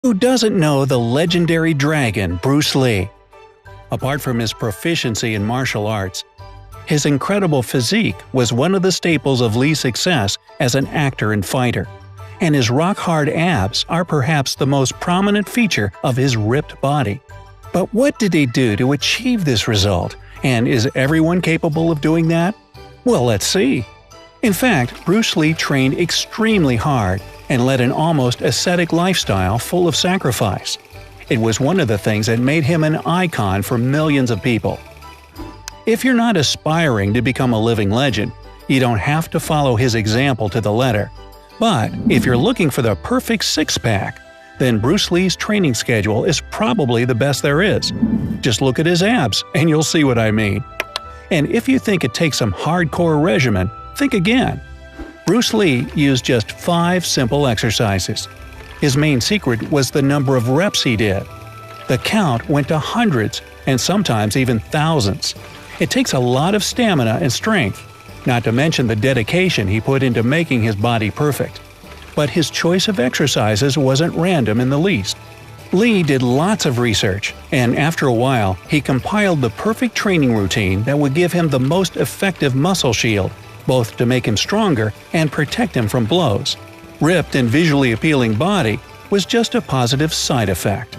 Who doesn't know the legendary dragon Bruce Lee? Apart from his proficiency in martial arts, his incredible physique was one of the staples of Lee's success as an actor and fighter, and his rock-hard abs are perhaps the most prominent feature of his ripped body. But what did he do to achieve this result, and is everyone capable of doing that? Well, let's see. In fact, Bruce Lee trained extremely hard and led an almost ascetic lifestyle full of sacrifice. It was one of the things that made him an icon for millions of people. If you're not aspiring to become a living legend, you don't have to follow his example to the letter. But if you're looking for the perfect six-pack, then Bruce Lee's training schedule is probably the best there is. Just look at his abs and you'll see what I mean. And if you think it takes some hardcore regimen, think again. Bruce Lee used just 5 simple exercises. His main secret was the number of reps he did. The count went to hundreds and sometimes even thousands. It takes a lot of stamina and strength, not to mention the dedication he put into making his body perfect. But his choice of exercises wasn't random in the least. Lee did lots of research, and after a while, he compiled the perfect training routine that would give him the most effective muscle shield, both to make him stronger and protect him from blows. Ripped and visually appealing body was just a positive side effect.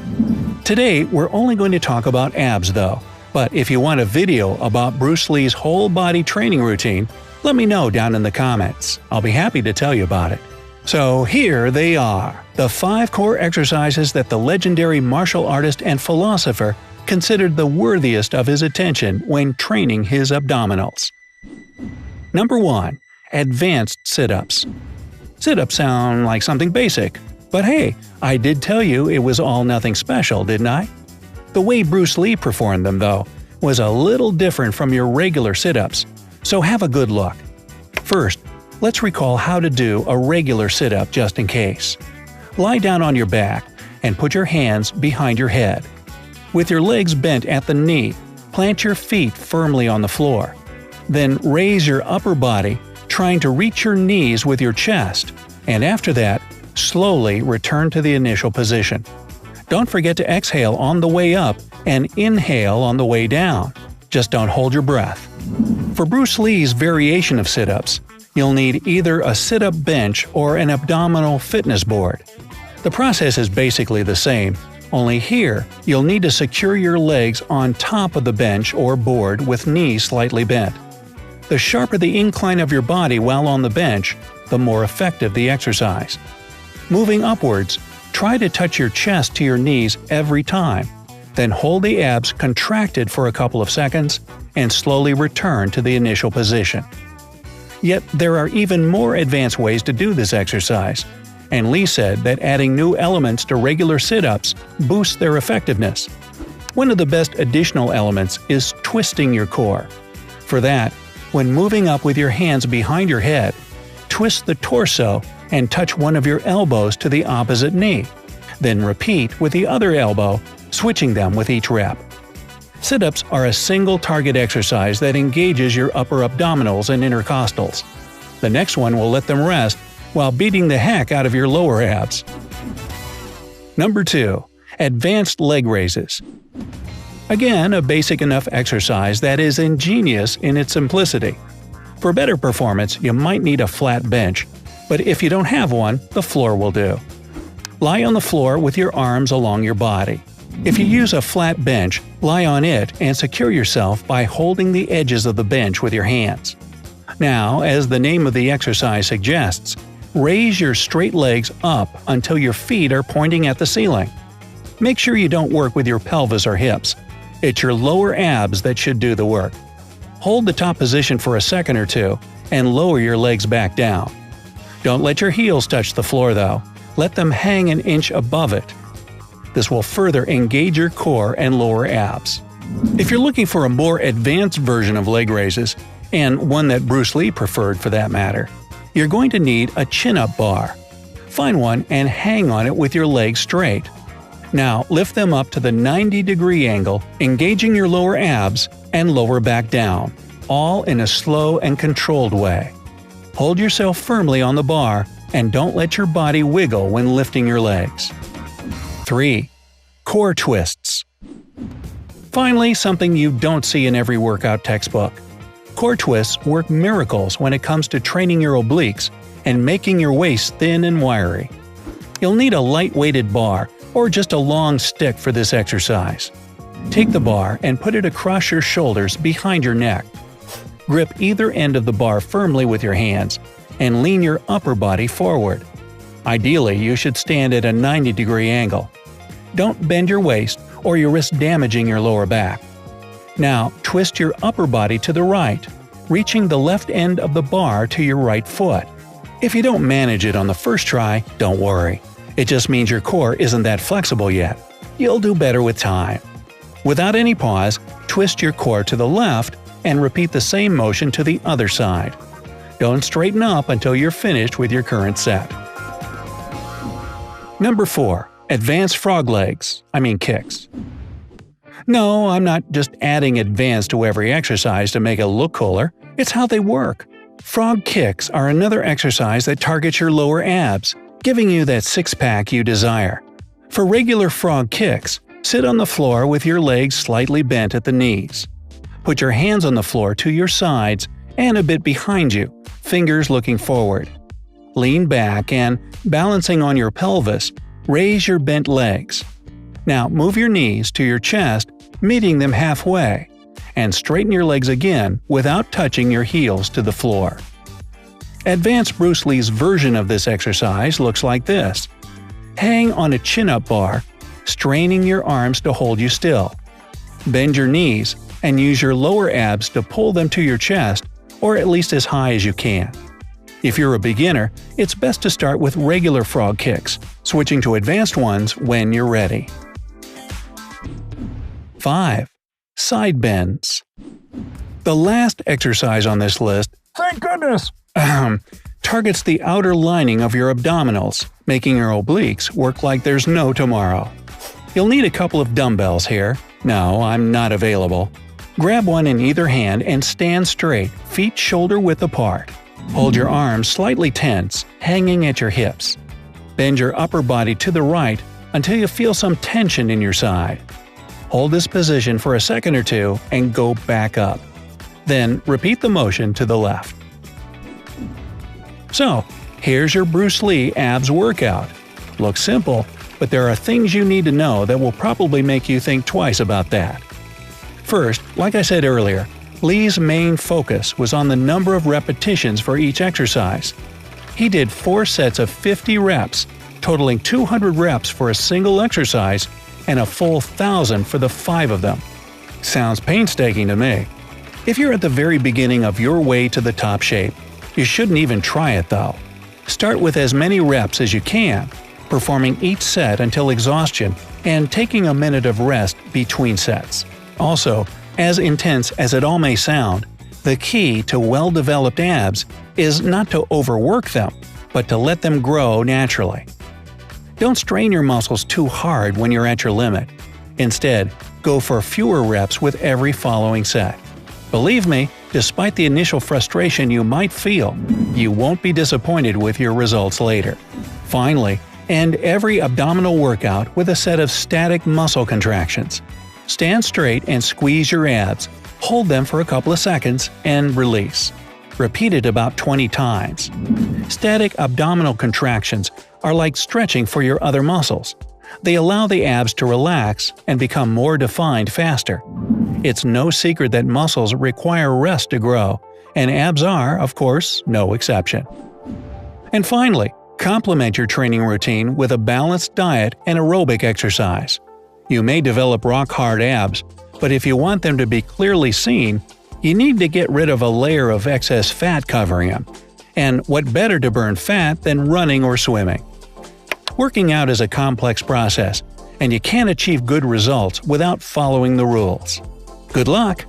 Today, we're only going to talk about abs though, but if you want a video about Bruce Lee's whole body training routine, let me know down in the comments. I'll be happy to tell you about it. So here they are, the 5 core exercises that the legendary martial artist and philosopher considered the worthiest of his attention when training his abdominals. Number 1. Advanced sit-ups. Sit-ups sound like something basic, but hey, I did tell you it was all nothing special, didn't I? The way Bruce Lee performed them, though, was a little different from your regular sit-ups, so have a good look. First, let's recall how to do a regular sit-up just in case. Lie down on your back and put your hands behind your head. With your legs bent at the knee, plant your feet firmly on the floor. Then raise your upper body, trying to reach your knees with your chest, and after that, slowly return to the initial position. Don't forget to exhale on the way up and inhale on the way down. Just don't hold your breath. For Bruce Lee's variation of sit-ups, you'll need either a sit-up bench or an abdominal fitness board. The process is basically the same, only here you'll need to secure your legs on top of the bench or board with knees slightly bent. The sharper the incline of your body while on the bench, the more effective the exercise. Moving upwards, try to touch your chest to your knees every time, then hold the abs contracted for a couple of seconds and slowly return to the initial position. Yet there are even more advanced ways to do this exercise, and Lee said that adding new elements to regular sit-ups boosts their effectiveness. One of the best additional elements is twisting your core. For that, when moving up with your hands behind your head, twist the torso and touch one of your elbows to the opposite knee. Then repeat with the other elbow, switching them with each rep. Sit-ups are a single-target exercise that engages your upper abdominals and intercostals. The next one will let them rest while beating the heck out of your lower abs. Number 2. Advanced leg raises. Again, a basic enough exercise that is ingenious in its simplicity. For better performance, you might need a flat bench, but if you don't have one, the floor will do. Lie on the floor with your arms along your body. If you use a flat bench, lie on it and secure yourself by holding the edges of the bench with your hands. Now, as the name of the exercise suggests, raise your straight legs up until your feet are pointing at the ceiling. Make sure you don't work with your pelvis or hips. It's your lower abs that should do the work. Hold the top position for a second or two and lower your legs back down. Don't let your heels touch the floor though. Let them hang an inch above it. This will further engage your core and lower abs. If you're looking for a more advanced version of leg raises, and one that Bruce Lee preferred for that matter, you're going to need a chin-up bar. Find one and hang on it with your legs straight. Now lift them up to the 90-degree angle, engaging your lower abs, and lower back down, all in a slow and controlled way. Hold yourself firmly on the bar and don't let your body wiggle when lifting your legs. 3. Core twists. Finally, something you don't see in every workout textbook. Core twists work miracles when it comes to training your obliques and making your waist thin and wiry. You'll need a light-weighted bar or just a long stick for this exercise. Take the bar and put it across your shoulders behind your neck. Grip either end of the bar firmly with your hands and lean your upper body forward. Ideally, you should stand at a 90-degree angle. Don't bend your waist or you risk damaging your lower back. Now, twist your upper body to the right, reaching the left end of the bar to your right foot. If you don't manage it on the first try, don't worry. It just means your core isn't that flexible yet. You'll do better with time. Without any pause, twist your core to the left and repeat the same motion to the other side. Don't straighten up until you're finished with your current set. Number 4. Advanced frog legs, kicks. No, I'm not just adding advanced to every exercise to make it look cooler. It's how they work. Frog kicks are another exercise that targets your lower abs, giving you that six-pack you desire. For regular frog kicks, sit on the floor with your legs slightly bent at the knees. Put your hands on the floor to your sides and a bit behind you, fingers looking forward. Lean back and, balancing on your pelvis, raise your bent legs. Now move your knees to your chest, meeting them halfway, and straighten your legs again without touching your heels to the floor. Advanced Bruce Lee's version of this exercise looks like this. Hang on a chin-up bar, straining your arms to hold you still. Bend your knees and use your lower abs to pull them to your chest, or at least as high as you can. If you're a beginner, it's best to start with regular frog kicks, switching to advanced ones when you're ready. 5. Side bends. The last exercise on this list, thank goodness, targets the outer lining of your abdominals, making your obliques work like there's no tomorrow. You'll need a couple of dumbbells here. No, I'm not available. Grab one in either hand and stand straight, feet shoulder-width apart. Hold your arms slightly tense, hanging at your hips. Bend your upper body to the right until you feel some tension in your side. Hold this position for a second or two and go back up. Then repeat the motion to the left. So, here's your Bruce Lee abs workout. Looks simple, but there are things you need to know that will probably make you think twice about that. First, like I said earlier, Lee's main focus was on the number of repetitions for each exercise. He did 4 sets of 50 reps, totaling 200 reps for a single exercise and a full 1,000 for the 5 of them. Sounds painstaking to me. If you're at the very beginning of your way to the top shape, you shouldn't even try it though. Start with as many reps as you can, performing each set until exhaustion and taking a minute of rest between sets. Also, as intense as it all may sound, the key to well-developed abs is not to overwork them, but to let them grow naturally. Don't strain your muscles too hard when you're at your limit. Instead, go for fewer reps with every following set. Believe me, despite the initial frustration you might feel, you won't be disappointed with your results later. Finally, end every abdominal workout with a set of static muscle contractions. Stand straight and squeeze your abs, hold them for a couple of seconds, and release. Repeat it about 20 times. Static abdominal contractions are like stretching for your other muscles. They allow the abs to relax and become more defined faster. It's no secret that muscles require rest to grow, and abs are, of course, no exception. And finally, complement your training routine with a balanced diet and aerobic exercise. You may develop rock-hard abs, but if you want them to be clearly seen, you need to get rid of a layer of excess fat covering them. And what better to burn fat than running or swimming? Working out is a complex process, and you can't achieve good results without following the rules. Good luck!